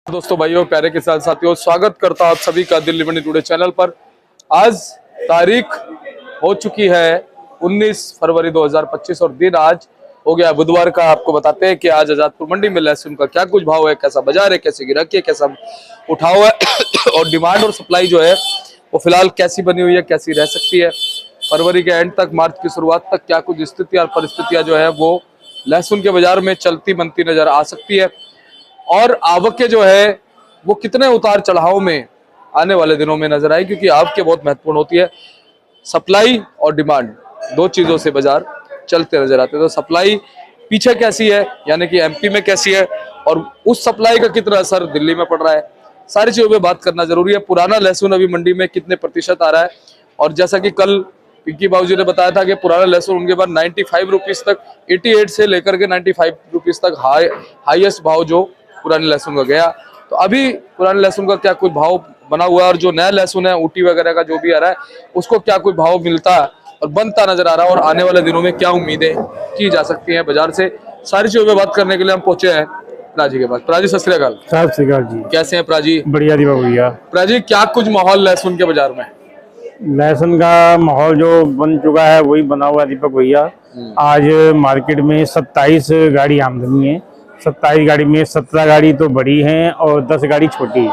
दोस्तों, भाइयों, प्यारे के साथ साथियों, स्वागत करता हूं आप सभी का दिल्ली मंडी टुडे चैनल पर। आज तारीख हो चुकी है 19 फरवरी 2025 और दिन आज हो गया बुधवार का। आपको बताते हैं कि आज आजादपुर मंडी में लहसुन का क्या कुछ भाव है, कैसा बाजार है, कैसी गिराकी है, कैसा उठाव है और डिमांड और सप्लाई जो है वो फिलहाल कैसी बनी हुई है, कैसी रह सकती है। फरवरी के एंड तक, मार्च की शुरुआत तक क्या कुछ स्थिति और परिस्थितियां जो है वो लहसुन के बाजार में चलती बनती नजर आ सकती है और आवकें जो है वो कितने उतार चढ़ाव में आने वाले दिनों में नजर आई, क्योंकि आवकें बहुत महत्वपूर्ण होती है। सप्लाई और डिमांड दो चीजों से बाजार चलते नजर आते हैं। तो सप्लाई पीछे कैसी है, यानी कि एमपी में कैसी है, और उस सप्लाई का कितना असर दिल्ली में पड़ रहा है, सारी चीजों पे बात करना जरूरी है। पुराना लहसुन अभी मंडी में कितने प्रतिशत आ रहा है, और जैसा कि कल पिंकी बाबूजी ने बताया था कि पुराना लहसुन उनके पास 95 रुपीज तक, 88 से लेकर के 95 रुपीज तक हाईएस्ट भाव जो पुराने लहसुन का गया। तो अभी पुराने लहसुन का क्या कुछ भाव बना हुआ है, और जो नया लहसुन है ऊटी वगैरह का जो भी आ रहा है उसको क्या कुछ भाव मिलता है और बनता नजर आ रहा है, और आने वाले दिनों में क्या उम्मीदें की जा सकती हैं बाजार से, सारी चीजों पे बात करने के लिए हम पहुंचे हैं प्राजी के पास। प्राजी, सत श्री अकाल। सत श्री अकाल जी। कैसे हैं प्राजी? बढ़िया जी भैया। प्राजी, क्या कुछ माहौल लहसुन के बाजार में? लहसुन का माहौल जो बन चुका है वही बना हुआ दीपक भैया। आज मार्केट में 27 गाड़ी आमदनी है। 27 गाड़ी में 17 गाड़ी तो बड़ी हैं और 10 गाड़ी छोटी है,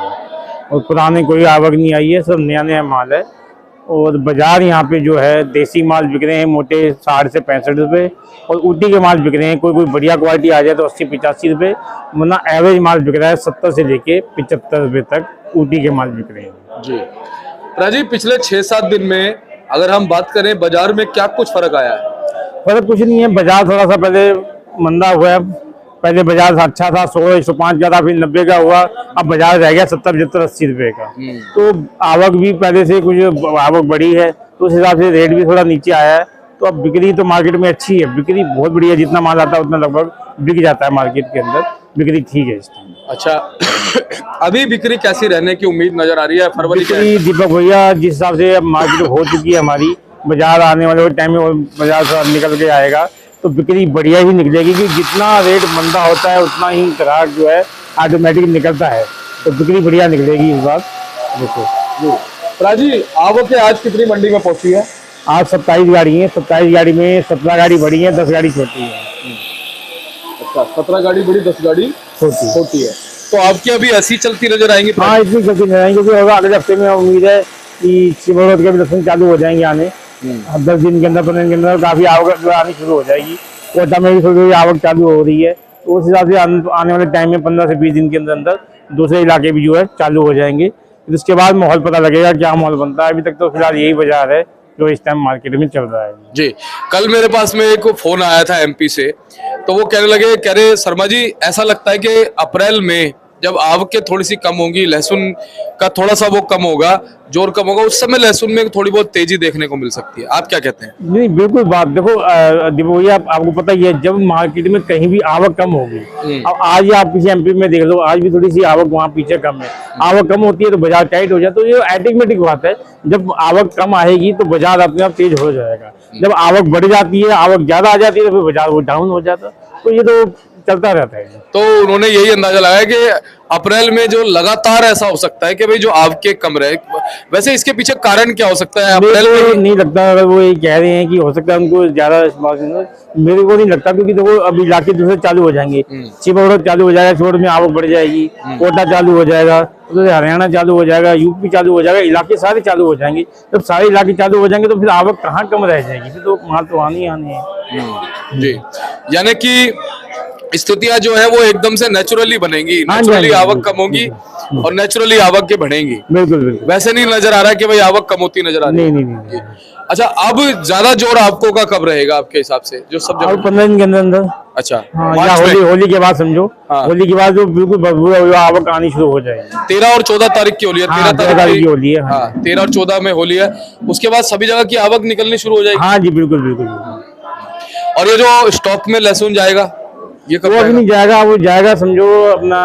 और पुराने कोई आवक नहीं आई है, सब नया नया माल है। और बाजार यहाँ पे जो है देसी माल बिक रहे हैं मोटे 60 से 65 रुपये, और ऊटी के माल बिक रहे हैं। कोई बढ़िया क्वालिटी आ जाए तो 80-85 रुपये, वरना एवरेज माल बिक रहा है 70 से लेके 75 रुपये तक ऊटी के माल बिक रहे हैं जी। प्राजी, पिछले 6-7 दिन में अगर हम बात करें बाजार में क्या कुछ फर्क आया है? फर्क कुछ नहीं है। बाजार थोड़ा सा पहले मंदा हुआ है। पहले बाजार अच्छा था, 100-105 का था, फिर 90 का हुआ। अब बाजार रह गया 70-75-80 रुपये का। तो आवक भी पहले से कुछ आवक बढ़ी है, तो उस हिसाब से रेट भी थोड़ा नीचे आया है। तो अब बिक्री तो मार्केट में अच्छी है, बिक्री बहुत बढ़िया। जितना माल आता है उतना लगभग बिक जाता है मार्केट के अंदर, बिक्री ठीक है इस टाइम। अच्छा, अभी बिक्री कैसी रहने की उम्मीद नजर आ रही है फरवरी के? दीपक भैया, जिस हिसाब से अब मार्केट हो चुकी है हमारी, बाजार आने वाले टाइम में बाजार से निकल के आएगा तो बिक्री बढ़िया ही निकलेगी, कि जितना रेट मंदा होता है उतना ही ग्राहक जो है ऑटोमेटिक निकलता है, तो बिक्री बढ़िया निकलेगी इस बार। देखो प्राजी, आवक आज कितनी मंडी में पहुंची है? आज 27 गाड़ी है। 27 गाड़ी में 17 गाड़ी बड़ी है, 10 गाड़ी छोटी है। अच्छा, 17 गाड़ी बड़ी, 10 गाड़ी छोटी है। तो आपकी अभी ऐसी चलती नजर आएंगी? हाँ, इतनी चलती नजर आएंगी, क्योंकि अगले हफ्ते में उम्मीद है कि शिवरोध के भी लहसुन चालू हो जाएंगे आने। 10 दिन के अंदर, 15 दिन के अंदर काफी आवक आनी शुरू हो जाएगी। कोटा में भी थोड़ी आवक चालू हो रही है, तो उस हिसाब से आने वाले टाइम में 15 से 20 दिन के अंदर अंदर दूसरे इलाके भी जो है चालू हो जाएंगे। फिर उसके बाद माहौल पता लगेगा क्या माहौल बनता है। अभी तक तो फिलहाल यही बाजार है जो इस टाइम मार्केट में चल रहा है जी। कल मेरे पास में एक फोन आया था एमपी से, तो वो कह रहे शर्मा जी, ऐसा लगता है कि अप्रैल में जब आवकें थोड़ी सी कम होंगी, लहसुन का थोड़ा सा वो कम होगा, जोर कम होगा, उस समय लहसुन में थोड़ी बहुत तेजी देखने को मिल सकती है। आप क्या कहते हैं? नहीं, बिल्कुल बात। देखो दीपक भैया, आपको पता ही है, जब मार्केट में कहीं भी आवक कम होगी, अब आज ही आप किसी एमपी में देख लो, आज भी थोड़ी सी आवक वहाँ पीछे कम है। आवक कम होती है तो बाजार टाइट हो जाता है, तो ये ऑटोमेटिक बात है। जब आवक कम आएगी तो बाजार अपने आप तेज हो जाएगा। जब आवक बढ़ जाती है, आवक ज्यादा आ जाती है, तो फिर बाजार वो डाउन हो जाता है। तो ये तो चलता रहता है। तो उन्होंने यही अंदाजा लगाया कि अप्रैल में जो लगातार ऐसा हो सकता है कि भाई जो आवकें कम रहे। वैसे इसके पीछे कारण क्या हो सकता है? अप्रैल में नहीं लगता, अगर वो ये कह रहे हैं कि हो सकता है उनको ज्यादा, मेरे को नहीं लगता, क्योंकि देखो अभी इलाके दूसरे चालू हो जाएंगे। शिवरोध चालू हो जाएगा, शिवरोध में आवक बढ़ जाएगी। कोटा चालू हो जाएगा, तो हरियाणा चालू हो जाएगा, यूपी चालू हो जाएगा, इलाके सारे चालू हो जाएंगे। जब सारे इलाके चालू हो जाएंगे तो फिर आवक कहाँ कम रह जाएगी? फिर तो माल तो आने हैं जी। यानी कि स्थितियां जो है वो एकदम से नेचुरली बनेंगी, नेचुरली आवक कम होगी और नेचुरली आवक के बढ़ेंगी। बिल्कुल बिल्कुल। वैसे नहीं नजर आ रहा है कि भाई आवक कम होती नजर आ रही है। नहीं। अच्छा, अब ज्यादा जोर आपको का कब रहेगा आपके हिसाब से, जो सब जगह? 15 दिन के अंदर अंदर। अच्छा, हाँ, होली के बाद समझो। हाँ। होली के बाद जो बिल्कुल भरपूर आवक आनी शुरू हो जाएगी। 13 और 14 तारीख की होली है। 13 तारीख की होली है। हाँ, 13 और 14 में होली है। उसके बाद सभी जगह की आवक निकलनी शुरू हो जाएगी। हाँ जी, बिल्कुल। और ये जो स्टॉक में लहसुन जाएगा, ये कब अभी नहीं जाएगा? वो जाएगा समझो अपना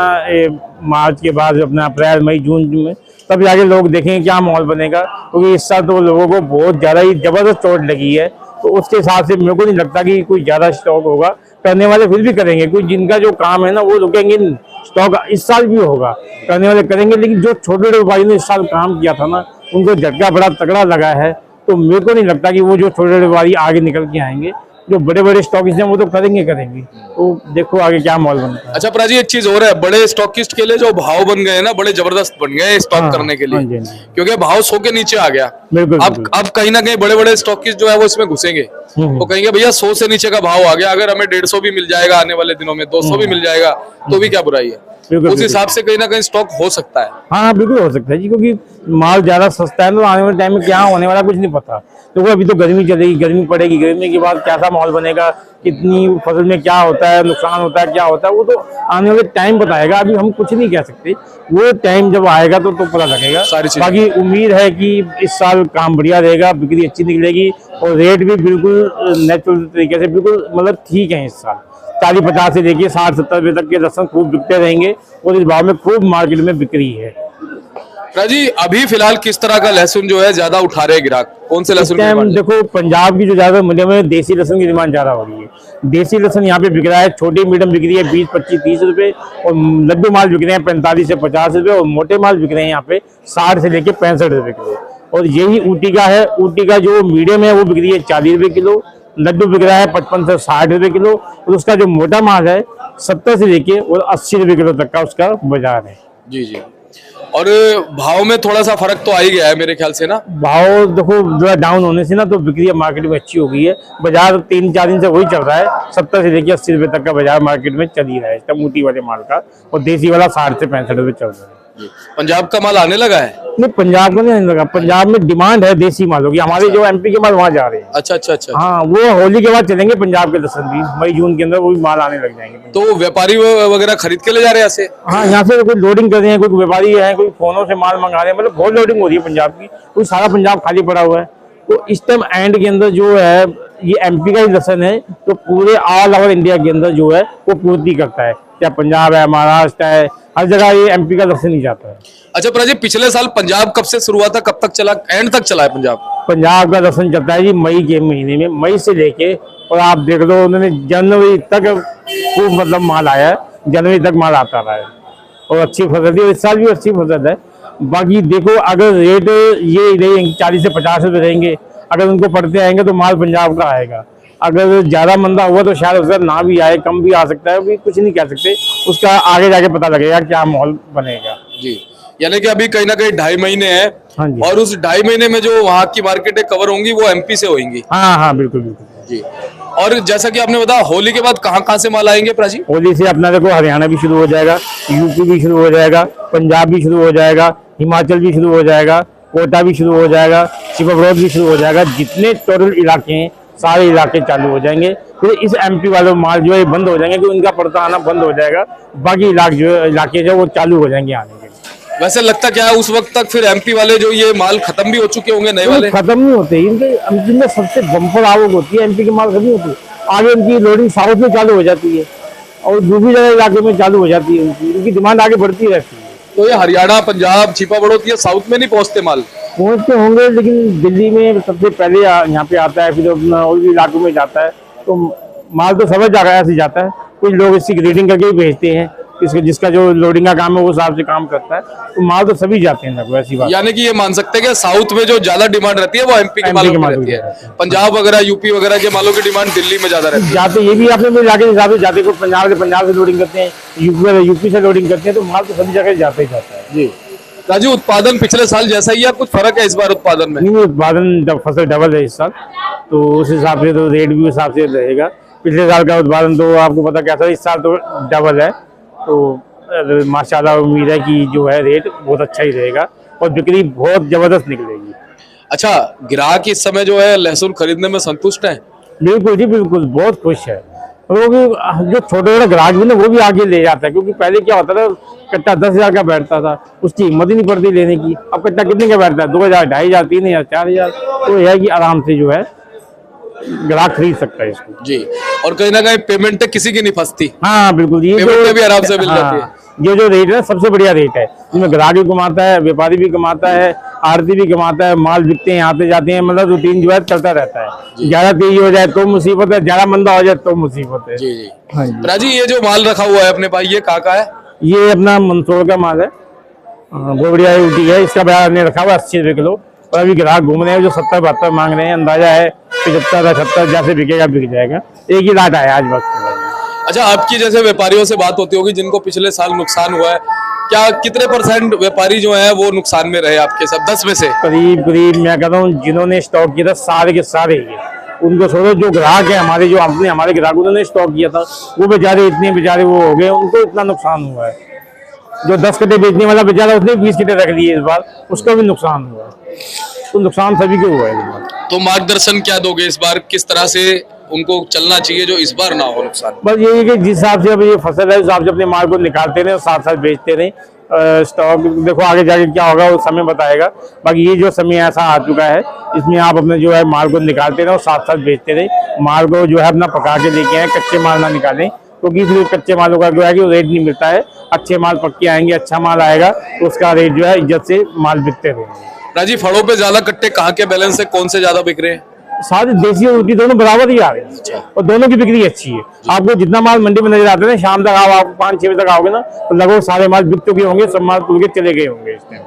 मार्च के बाद, अपना अप्रैल मई जून में, तब जाके लोग देखेंगे क्या माहौल बनेगा। क्योंकि इस साल तो लोगों को बहुत ज्यादा ही जबरदस्त चोट लगी है, तो उसके हिसाब से मेरे को नहीं लगता कि कोई ज्यादा स्टॉक होगा। करने वाले फिर भी करेंगे, कोई जिनका जो काम है ना वो रुकेंगे नहीं। स्टॉक इस साल भी होगा, करने वाले करेंगे, लेकिन जो छोटे छोटे व्यापारी ने इस साल काम किया था ना, उनको झटका बड़ा तगड़ा लगा है। तो मेरे को नहीं लगता कि वो जो छोटे छोटे व्यापारी आगे निकल के आएंगे। जो बड़े बड़े स्टॉकिस्ट हैं वो तो करेंगे। तो देखो आगे क्या माहौल बनता है। अच्छा प्राजी, एक चीज और है, बड़े स्टॉकिस्ट के लिए जो भाव बन गए हैं ना, बड़े जबरदस्त बन गए हैं स्टॉक करने के लिए, हाँ जी, हाँ जी। क्योंकि भाव 100 के नीचे आ गया। बिल्कुल अब कहीं ना कहीं बड़े बड़े स्टॉकिस्ट जो है वो इसमें घुसेंगे, तो कहेंगे भैया 100 से नीचे का भाव आ गया, अगर हमें 150 भी मिल जाएगा आने वाले दिनों में, 200 भी मिल जाएगा तो भी क्या बुराई है। उस हिसाब से कहीं ना कहीं स्टॉक हो सकता है। हाँ बिल्कुल हो सकता है जी, क्योंकि माल ज्यादा सस्ता है, तो आने वाले टाइम में क्या होने वाला कुछ नहीं पता। तो वो अभी तो गर्मी चलेगी, गर्मी पड़ेगी, गर्मी के बाद कैसा माहौल बनेगा, कितनी फसल में क्या होता है, नुकसान होता है, क्या होता है, वो तो आने वाले टाइम बताएगा। अभी हम कुछ नहीं कह सकते, वो टाइम जब आएगा तो पता लगेगा। बाकी उम्मीद है कि इस साल काम बढ़िया रहेगा, बिक्री अच्छी निकलेगी और रेट भी बिल्कुल नेचुरल तरीके से बिल्कुल मतलब ठीक है। इस साल 40-50 से लेके 60-70 रुपए तक के लहसुन खूब बिकते रहेंगे और इस भाव में खूब मार्केट में बिक्री है। राजी, अभी फिलहाल किस तरह का लहसुन जो है ज्यादा उठा रहे ग्राहक, कौन से लहसुन? देखो पंजाब की जो ज्यादा मीडियम है, देसी लहसुन की डिमांड ज्यादा हो रही है। देसी लहसुन यहाँ पे बिक रहा है, छोटी मीडियम बिक रही है 20, 25, 30 रुपए, और लड्डू माल बिक रहे हैं 45 से 50 रुपए, और मोटे माल बिक रहे हैं यहाँ पे 60 से लेके 65 रुपए किलो। और यही ऊटी का है, ऊटी का जो मीडियम है वो बिक रही है 40 रुपए किलो, लड्डू बिक रहा है 55 से 60 रुपए किलो, और उसका जो मोटा माल है 70 से लेके और 80 रुपए किलो तक का उसका बाजार है। जी जी। और भाव में थोड़ा सा फर्क तो आ ही गया है मेरे ख्याल से ना। भाव देखो थोड़ा डाउन होने से ना तो बिक्री मार्केट में अच्छी हो गई है। बाजार 3-4 दिन से वही चल रहा है, 70 से लेके 80 रुपए तक का बाजार मार्केट में चल ही रहा है, मोटी वाले माल का, और देसी वाला 60 से 65 रुपए चल रहा है। पंजाब का माल आने लगा है? नहीं, पंजाब का नहीं लगा, पंजाब में डिमांड है देसी मालों की, हमारे जो एमपी के माल वहाँ जा रहे हैं। अच्छा अच्छा अच्छा। हाँ, वो होली के बाद चलेंगे पंजाब के लहसुन भी, मई-जून के अंदर वो भी माल आने लग जाएंगे। तो व्यापारी वगैरह खरीद के ले जा रहे हैं यहाँ से? हाँ, यहाँ से कोई लोडिंग कर रहे हैं, कोई व्यापारी है, कोई फोनों से माल मंगा रहे हैं, मतलब बहुत लोडिंग हो रही है पंजाब की, कोई सारा पंजाब खाली पड़ा हुआ है। तो इस टाइम एंड के अंदर जो है ये एमपी का ही लहसुन है, तो पूरे ऑल ओवर इंडिया के अंदर जो है वो पूर्ति करता है, क्या पंजाब है, महाराष्ट्र है, हर जगह ये एमपी का लहसुन ही जाता है। अच्छा प्राजी, पिछले साल पंजाब कब से शुरू हुआ था, कब तक चला, एंड तक चला है पंजाब? पंजाब का लहसुन चलता है जी मई के महीने में, मई से लेके, और आप देख लो उन्होंने जनवरी तक खूब मतलब माल आया है, जनवरी तक माल आता रहा है, और अच्छी फसल थी, इस साल भी अच्छी फसल है। बाकी देखो अगर रेट ये रहेंगे 40 से 50 रुपए रहेंगे, अगर उनको पड़ते आएंगे तो माल पंजाब का आएगा। अगर ज्यादा मंदा हुआ तो शायद उसका ना भी आए, कम भी आ सकता है, अभी कुछ नहीं कह सकते, उसका आगे जाके पता लगेगा क्या माहौल बनेगा। जी, यानी कि अभी कहीं ना कहीं 2.5 महीने हैं। हाँ जी। और उस 2.5 महीने में जो वहाँ की मार्केटें कवर होंगी वो एमपी से होंगी। हाँ हाँ बिल्कुल बिल्कुल जी। और जैसा कि आपने बताया, होली के बाद कहाँ कहाँ से माल आएंगे प्राजी? होली से अपना देखो हरियाणा भी शुरू हो जाएगा, यूपी भी शुरू हो जाएगा, पंजाब भी शुरू हो जाएगा, हिमाचल भी शुरू हो जाएगा, कोटा भी शुरू हो जाएगा, शिवरोध भी शुरू हो जाएगा। जितने टोटल इलाके हैं सारे इलाके चालू हो जाएंगे। फिर इस एमपी वाले माल जो है बंद हो जाएंगे, क्योंकि उनका पड़ता आना बंद हो जाएगा, बाकी इलाके जो वो चालू हो जाएंगे आने के लिए। वैसे लगता क्या है उस वक्त तक फिर एमपी वाले जो ये माल खत्म भी हो चुके होंगे, नए वाले? खत्म नहीं होते, इनके सबसे बम्पर आवक होती है, एमपी के माल खत्म नहीं होती, आगे इनकी लोडिंग साउथ में चालू हो जाती है और दूसरी जगह इलाके में चालू हो जाती है, इनकी डिमांड आगे बढ़ती रहती है। तो ये हरियाणा, पंजाब, छिपा बड़ौती साउथ में नहीं पहुंचते माल? पहुंचते होंगे, लेकिन दिल्ली में सबसे पहले यहाँ पे आता है, फिर अपना और भी इलाकों में जाता है, तो माल तो समझ जगह से जाता है। कुछ लोग इसकी ग्रेडिंग करके भी भेजते हैं, जिसका जो लोडिंग का काम है वो हिसाब से काम करता है, तो माल तो सभी जाते हैं लगभग, ऐसी बात। यानी कि ये मान सकते हैं कि साउथ में जो ज्यादा डिमांड रहती है वो एमपी के मालों की रहती है, पंजाब वगैरह यूपी वगैरह के मालों की डिमांड दिल्ली में ज्यादा रहती है। जाते ये भी अपने इलाके के हिसाब से जाते, कोई पंजाब से लोडिंग करते हैं, यूपी से लोडिंग करते हैं, तो माल तो सभी जगह जाता ही जाता है। जी राजू, उत्पादन पिछले साल जैसा ही है, कुछ फर्क है इस बार उत्पादन में? नहीं, उत्पादन फसल डबल है इस साल, तो उस हिसाब से तो रेट भी उस हिसाब से रहेगा। पिछले साल का उत्पादन तो आपको पता कैसा, इस साल तो डबल है, तो माशाल्लाह उम्मीद है कि जो है रेट बहुत अच्छा ही रहेगा और बिक्री बहुत जबरदस्त निकलेगी। अच्छा, ग्राहक इस समय जो है लहसुन खरीदने में संतुष्ट है? बिल्कुल जी बिल्कुल, बहुत खुश है। वो भी जो छोटे छोटे ग्राहक भी ना वो भी आगे ले जाता है, क्योंकि पहले क्या होता था, कट्टा 10,000 का बैठता था, उसकी हिम्मत ही नहीं पड़ती लेने की। अब कट्टा कितने का बैठता है? 2,000, 2,500, 3,000, 4,000, तो यह है कि आराम से जो है ग्राहक खरीद सकता है इसको। जी, और कहीं ना कहीं पेमेंट किसी की नहीं फंसती। हाँ बिल्कुल, ये पेमेंट भी आराम से मिल जाती है। ये जो रेट है सबसे बढ़िया रेट है, जिसमें ग्राहक भी कमाता है, व्यापारी भी कमाता है, आड़ती भी कमाता है, माल बिकते हैं, आते जाते हैं, मतलब रूटीन जो है चलता रहता है। ज्यादा तेजी हो जाए तो मुसीबत है, ज्यादा मंदा हो जाए तो मुसीबत है। जी जी। हाँ जी। राजी, ये जो माल रखा हुआ है अपने पास, ये कहाँ का है? ये अपना मंदसौर का माल है, गोबड़िया ऊटी है। इसका बाजार ने रखा हुआ 80 रुपये किलो। और अभी ग्राहक घूम रहे हैं जो 70-72 मांग रहे हैं। अंदाजा है 75-78 जैसे बिकेगा बिक जाएगा। एक ही लाट आया आज बस। अच्छा, आपकी जैसे व्यापारियों से बात होती होगी जिनको पिछले साल नुकसान हुआ है, क्या कितने % व्यापारी जो है वो नुकसान में रहे आपके साथ 10 में से? करीब मैं कहता हूँ जिन्होंने स्टॉक किया था सारे के सारे ही, उनको छोड़ो जो ग्राहक है हमारे, जो अपने हमारे ग्राहक उन्होंने स्टॉक किया था वो बेचारे इतने बेचारे वो हो गए, उनको इतना नुकसान हुआ है। जो 10 कट्टे बेचने वाला बेचारा उसने 20 कट्टे रख लिए इस बार, उसका भी नुकसान हुआ है। तो नुकसान सभी को हुआ है इस बार। तो मार्गदर्शन क्या दोगे इस बार, किस तरह से उनको चलना चाहिए जो इस बार ना हो नुकसान? बस यही है कि जिस हिसाब से अब ये फसल है उस हिसाब से अपने माल को निकालते रहे और साथ साथ बेचते रहे। स्टॉक देखो आगे जाके क्या होगा वो समय बताएगा। बाकी ये जो समय ऐसा आ चुका है इसमें आप अपने जो है माल को निकालते रहे और साथ साथ बेचते रहे। माल को जो है अपना पका के लेके आए, कच्चे माल ना निकालें, क्योंकि फिर कच्चे मालों का जो है कि रेट नहीं मिलता है। अच्छे माल पक्के आएंगे, अच्छा माल आएगा तो उसका रेट जो है इज्जत से माल बिकते रहेंगे। राजीव, फड़ों पे ज्यादा कट्टे कहाँ के बैलेंस से कौन से ज्यादा बिक रहे हैं? सारे देसी और ऊटी दोनों बराबर ही आ रहे हैं और दोनों की बिक्री अच्छी है। आपको जितना माल मंडी में नजर आता है ना, शाम तक आप 5-6 बजे तक आओगे ना तो लगभग सारे माल बिक चुके होंगे, सब माल तुल के चले गए होंगे इस टाइम।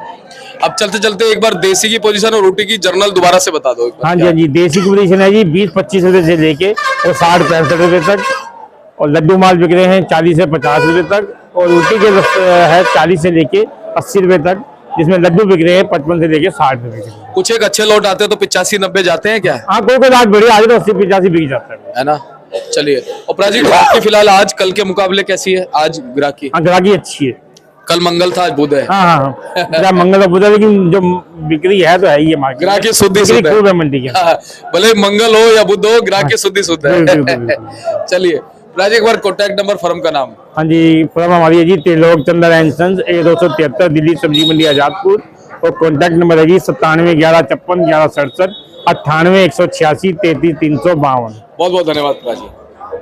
अब चलते चलते एक बार देसी की पोजीशन और ऊटी की जर्नल दोबारा से बता दो एक बार। हाँ जी, हाँ जी, देसी की पोजीशन है जी 20-25 रुपए से लेके और 60-65 रुपए तक। और लड्डू माल बिक रहे हैं 40 से 50 रुपए तक। और ऊटी के है 40 से लेके 80 रुपए तक, जिसमें लड्डू बिक रहे हैं 55 से लेके 60 रुपए तक। कुछ एक अच्छे लोट आते हैं तो 85-90 जाते हैं क्या? हाँ, कोई लाख बढ़िया आज तो 80-85 बिक जाता है ना। चलिए, और प्राजी ग्राहकी फिलहाल आज कल के मुकाबले कैसी है आज ग्राहकी? हाँ, ग्राहकी अच्छी है। कल मंगल था, आज बुध है। हाँ हाँ, मंगल बुध है, लेकिन जो बिक्री है तो है ही है मार्केट। ग्राहकी शुद्धि शुद्ध है। खूब है मंडी के। हाँ, भले मंगल हो या बुध हो, ग्राहकी शुद्धि शुद्ध है। चलिए राज, एक बार कॉन्टैक्ट नंबर, फर्म का नाम। हाँ जी, फर्म हमारी है जी त्रिलोक चंद्र एंड सन्स, A273 दिल्ली सब्जी मंडी आजादपुर। और कॉन्टैक्ट नंबर है जी 9711561167, 98 186 33 352। बहुत बहुत धन्यवाद राजी।